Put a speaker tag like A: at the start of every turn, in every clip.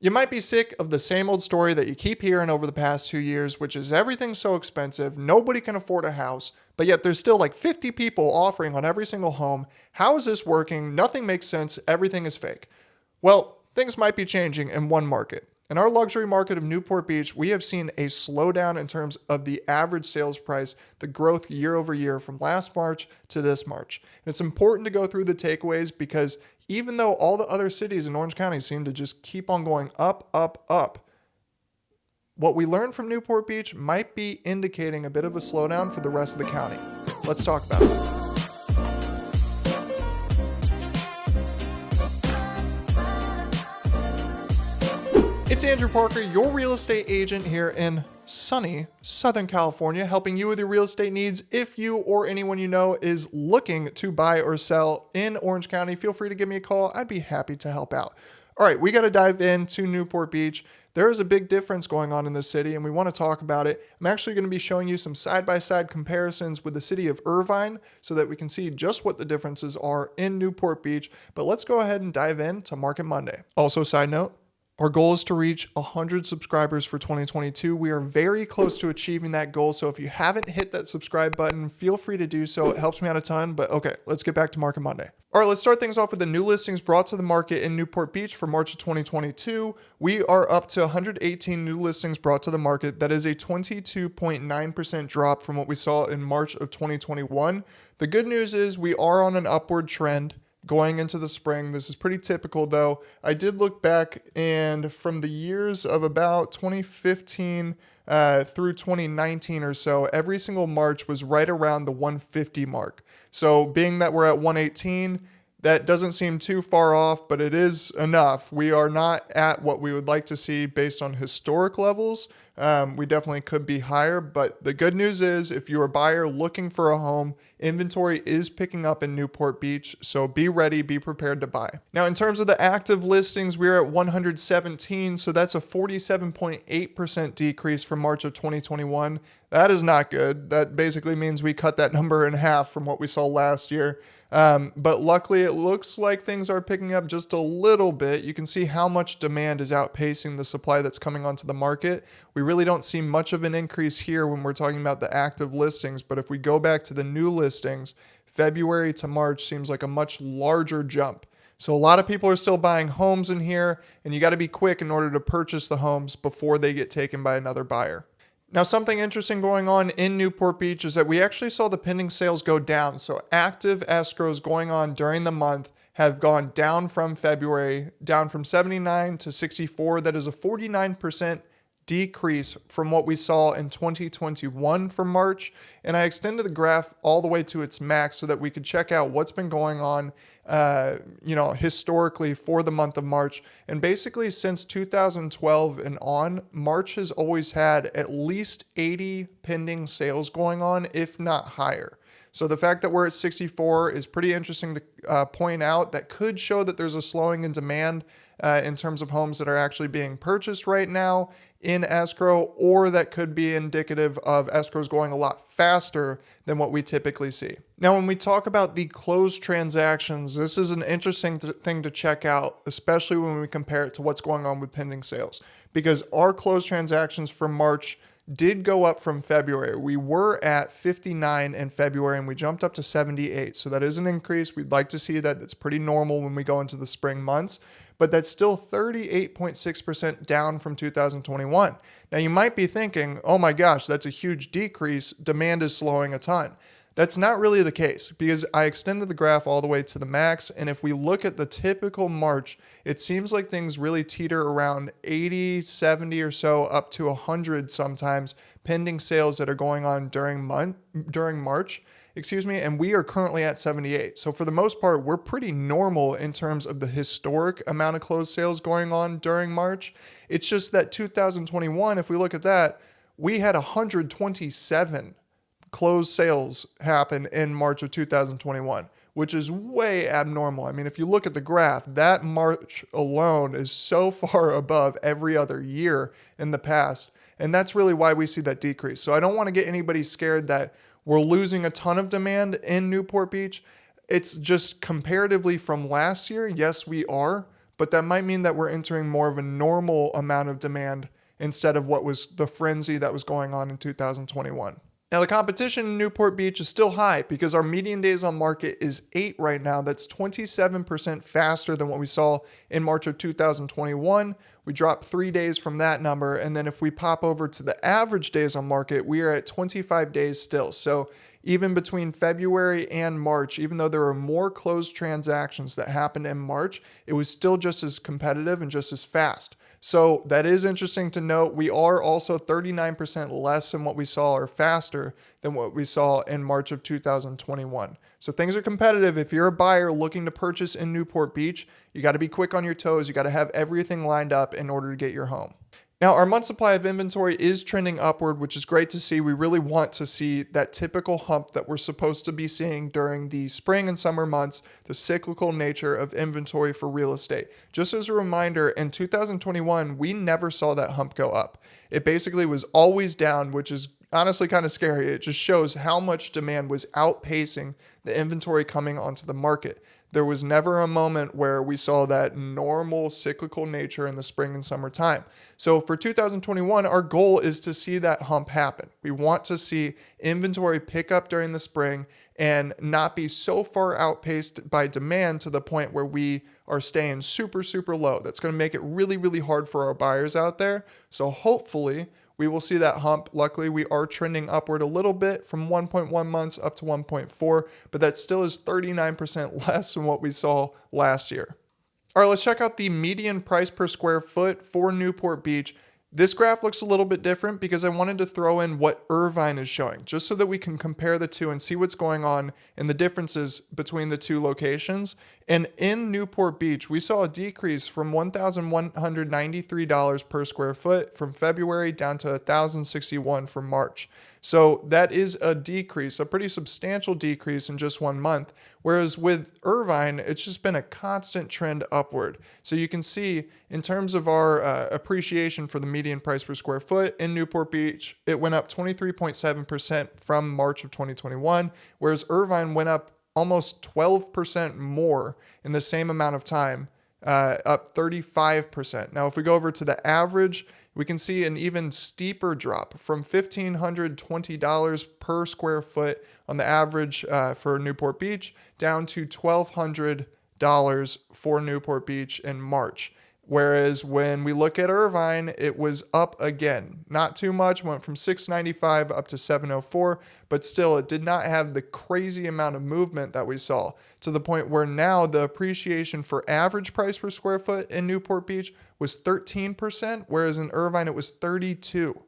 A: You might be sick of the same old story that you keep hearing over the past 2 years, which is everything's so expensive, nobody can afford a house, but yet there's still like 50 people offering on every single home. How is this working? Nothing makes sense. Everything is fake. Well, things might be changing in one market. In our luxury market of Newport Beach, we have seen a slowdown in terms of the average sales price, the growth year over year from last March to this March. And it's important to go through the takeaways because even though all the other cities in Orange County seem to just keep on going up, up, up, what we learned from Newport Beach might be indicating a bit of a slowdown for the rest of the county. Let's talk about it. It's Andrew Parker, your real estate agent here in sunny Southern California, helping you with your real estate needs. If you or anyone you know is looking to buy or sell in Orange County, feel free to give me a call. I'd be happy to help out. All right, we got to dive into Newport Beach. There is a big difference going on in the city, and we want to talk about it. I'm actually going to be showing you some side-by-side comparisons with the city of Irvine so that we can see just what the differences are in Newport Beach. But let's go ahead and dive into Market Monday. Also, side note, our goal is to reach 100 subscribers for 2022. We are very close to achieving that goal. So if you haven't hit that subscribe button, feel free to do so. It helps me out a ton. But okay, let's get back to Market Monday. All right, let's start things off with the new listings brought to the market in Newport Beach for March of 2022. We are up to 118 new listings brought to the market. That is a 22.9% drop from what we saw in March of 2021. The good news is we are on an upward trend going into the spring. This is pretty typical though. I did look back, and from the years of about 2015 through 2019 or so, every single March was right around the 150 mark. So being that we're at 118, that doesn't seem too far off, but it is enough. We are not at what we would like to see based on historic levels. We definitely could be higher, but the good news is if you're a buyer looking for a home, inventory is picking up in Newport Beach, so be ready, be prepared to buy. Now, in terms of the active listings, we're at 117, so that's a 47.8% decrease from March of 2021. That is not good. That basically means we cut that number in half from what we saw last year. But luckily, it looks like things are picking up just a little bit. You can see how much demand is outpacing the supply that's coming onto the market. We really don't see much of an increase here when we're talking about the active listings. But if we go back to the new listings, February to March seems like a much larger jump. So a lot of people are still buying homes in here, and you got to be quick in order to purchase the homes before they get taken by another buyer. Now, something interesting going on in Newport Beach is that we actually saw the pending sales go down. So active escrows going on during the month have gone down from February, down from 79 to 64. That is a 49% decrease from what we saw in 2021 for March. And I extended the graph all the way to its max so that we could check out what's been going on historically for the month of March. And basically since 2012 and on, March has always had at least 80 pending sales going on, if not higher. So the fact that we're at 64 is pretty interesting to point out. That could show that there's a slowing in demand in terms of homes that are actually being purchased right now in escrow, or that could be indicative of escrows going a lot faster than what we typically see. Now, when we talk about the closed transactions, this is an interesting thing to check out, especially when we compare it to what's going on with pending sales, because our closed transactions from March did go up from February. We were at 59 in February and we jumped up to 78. So that is an increase. We'd like to see that. That's pretty normal when we go into the spring months, but that's still 38.6% down from 2021. Now you might be thinking, oh my gosh, that's a huge decrease. Demand is slowing a ton. That's not really the case because I extended the graph all the way to the max. And if we look at the typical March, it seems like things really teeter around 80, 70 or so, up to 100 sometimes pending sales that are going on during March, and we are currently at 78. So for the most part, we're pretty normal in terms of the historic amount of closed sales going on during March. It's just that 2021, if we look at that, we had 127 closed sales happen in March of 2021, which is way abnormal. I mean, if you look at the graph, that March alone is so far above every other year in the past. And that's really why we see that decrease. So I don't want to get anybody scared that we're losing a ton of demand in Newport Beach. It's just comparatively from last year, yes, we are, but that might mean that we're entering more of a normal amount of demand instead of what was the frenzy that was going on in 2021. Now, the competition in Newport Beach is still high because our median days on market is 8 right now. That's 27% faster than what we saw in March of 2021. We dropped 3 days from that number. And then if we pop over to the average days on market, we are at 25 days still. So even between February and March, even though there were more closed transactions that happened in March, it was still just as competitive and just as fast. So that is interesting to note. We are also 39% less than what we saw, or faster than what we saw in March of 2021. So things are competitive. If you're a buyer looking to purchase in Newport Beach, you got to be quick on your toes. You got to have everything lined up in order to get your home. Now, our month supply of inventory is trending upward, which is great to see. We really want to see that typical hump that we're supposed to be seeing during the spring and summer months, the cyclical nature of inventory for real estate. Just as a reminder, in 2021, we never saw that hump go up. It basically was always down, which is honestly kind of scary. It just shows how much demand was outpacing the inventory coming onto the market. There was never a moment where we saw that normal cyclical nature in the spring and summer time. So for 2021, our goal is to see that hump happen. We want to see inventory pick up during the spring and not be so far outpaced by demand to the point where we are staying super, super low. That's going to make it really, really hard for our buyers out there. So hopefully we will see that hump. Luckily, we are trending upward a little bit from 1.1 months up to 1.4, but that still is 39% less than what we saw last year. All right, let's check out the median price per square foot for Newport Beach. This graph looks a little bit different because I wanted to throw in what Irvine is showing, just so that we can compare the two and see what's going on and the differences between the two locations. And in Newport Beach, we saw a decrease from $1,193 per square foot from February down to $1,061 for March. So that is a decrease, a pretty substantial decrease in just 1 month. Whereas with Irvine, it's just been a constant trend upward. So you can see in terms of our appreciation for the median price per square foot in Newport Beach, it went up 23.7% from March of 2021, whereas Irvine went up almost 12% more in the same amount of time, up 35%. Now, if we go over to the average, we can see an even steeper drop from $1,520 per square foot on the average for Newport Beach down to $1,200 for Newport Beach in March. Whereas when we look at Irvine, it was up again. Not too much, went from $695 up to $704, but still it did not have the crazy amount of movement that we saw, to the point where now the appreciation for average price per square foot in Newport Beach was 13%, whereas in Irvine it was 32%.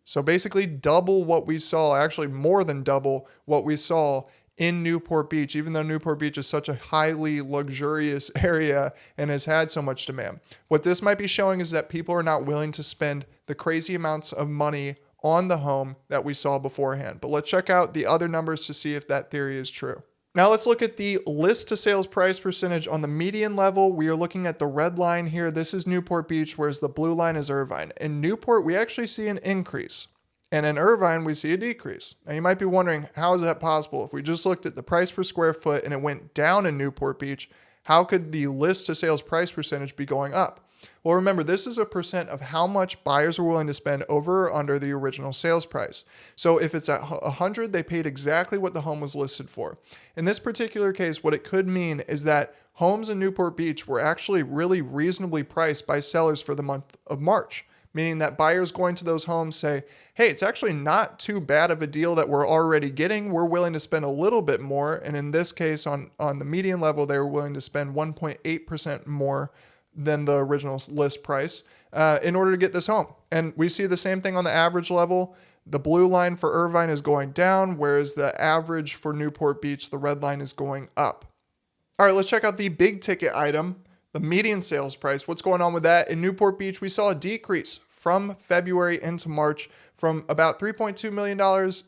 A: So basically double what we saw, actually more than double what we saw in Newport Beach, even though Newport Beach is such a highly luxurious area and has had so much demand. What this might be showing is that people are not willing to spend the crazy amounts of money on the home that we saw beforehand. But let's check out the other numbers to see if that theory is true. Now let's look at the list to sales price percentage on the median level. We are looking at the red line here. This is Newport Beach, whereas the blue line is Irvine. In Newport, we actually see an increase. And in Irvine, we see a decrease. Now, you might be wondering, how is that possible? If we just looked at the price per square foot and it went down in Newport Beach, how could the list to sales price percentage be going up? Well, remember, this is a percent of how much buyers are willing to spend over or under the original sales price. So if it's at 100, they paid exactly what the home was listed for. In this particular case, what it could mean is that homes in Newport Beach were actually really reasonably priced by sellers for the month of March. Meaning that buyers going to those homes say, hey, it's actually not too bad of a deal that we're already getting. We're willing to spend a little bit more. And in this case, on the median level, they were willing to spend 1.8% more than the original list price in order to get this home. And we see the same thing on the average level. The blue line for Irvine is going down, whereas the average for Newport Beach, the red line, is going up. All right, let's check out the big ticket item. The median sales price, what's going on with that? In Newport Beach, we saw a decrease from February into March from about $3.2 million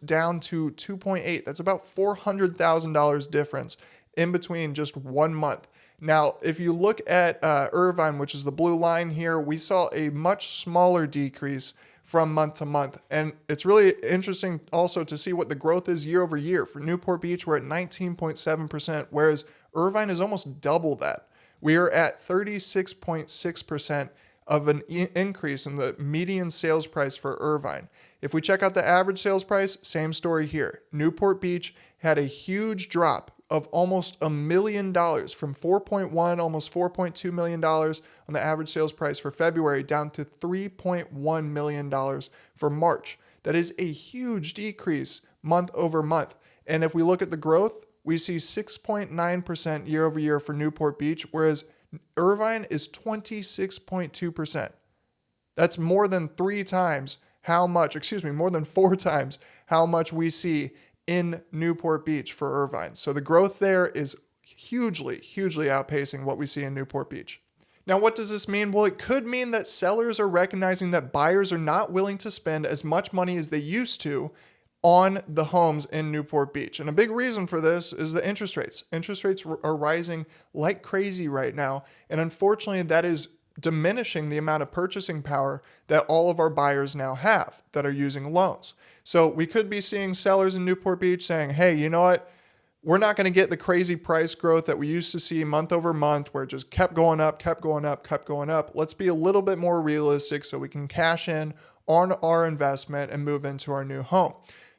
A: down to $2.8. That's about $400,000 difference in between just 1 month. Now, if you look at Irvine, which is the blue line here, we saw a much smaller decrease from month to month. And it's really interesting also to see what the growth is year over year. For Newport Beach, we're at 19.7%, whereas Irvine is almost double that. We are at 36.6% of an increase in the median sales price for Irvine. If we check out the average sales price, same story here. Newport Beach had a huge drop of almost $1 million from 4.1, almost $4.2 million on the average sales price for February down to $3.1 million for March. That is a huge decrease month over month. And if we look at the growth, we see 6.9% year over year for Newport Beach, whereas Irvine is 26.2%. That's more than more than 4 times how much we see in Newport Beach for Irvine. So the growth there is hugely outpacing what we see in Newport Beach. Now, what does this mean? Well, it could mean that sellers are recognizing that buyers are not willing to spend as much money as they used to on the homes in Newport Beach. And a big reason for this is the interest rates. Interest rates are rising like crazy right now. And unfortunately, that is diminishing the amount of purchasing power that all of our buyers now have that are using loans. So we could be seeing sellers in Newport Beach saying, hey, you know what? We're not going to get the crazy price growth that we used to see month over month where it just kept going up. Let's be a little bit more realistic so we can cash in on our investment and move into our new home.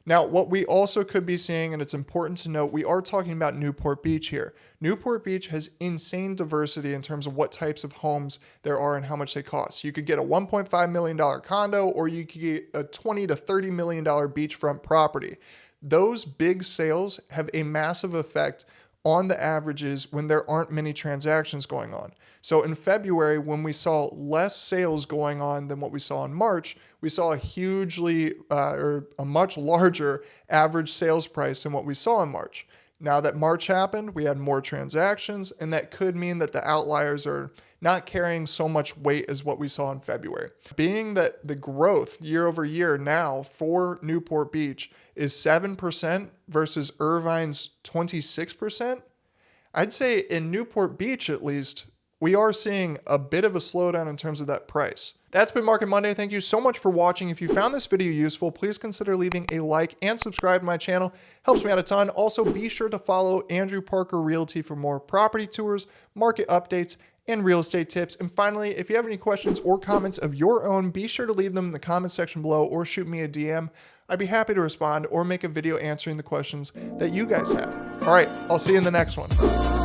A: Now, what we also could be seeing, and it's important to note, we are talking about Newport Beach here. Newport Beach has insane diversity in terms of what types of homes there are and how much they cost. You could get a $1.5 million condo, or you could get a $20 to $30 million beachfront property. Those big sales have a massive effect on the averages when there aren't many transactions going on. So in February, when we saw less sales going on than what we saw in March, we saw a much larger average sales price than what we saw in March. Now that March happened, we had more transactions, and that could mean that the outliers are not carrying so much weight as what we saw in February. Being that the growth year over year now for Newport Beach is 7% versus Irvine's 26%, I'd say in Newport Beach at least, we are seeing a bit of a slowdown in terms of that price. That's been Market Monday. Thank you so much for watching. If you found this video useful, please consider leaving a like and subscribe to my channel. Helps me out a ton. Also, be sure to follow Andrew Parker Realty for more property tours, market updates, and real estate tips. And finally, if you have any questions or comments of your own, be sure to leave them in the comment section below or shoot me a DM. I'd be happy to respond or make a video answering the questions that you guys have. All right, I'll see you in the next one.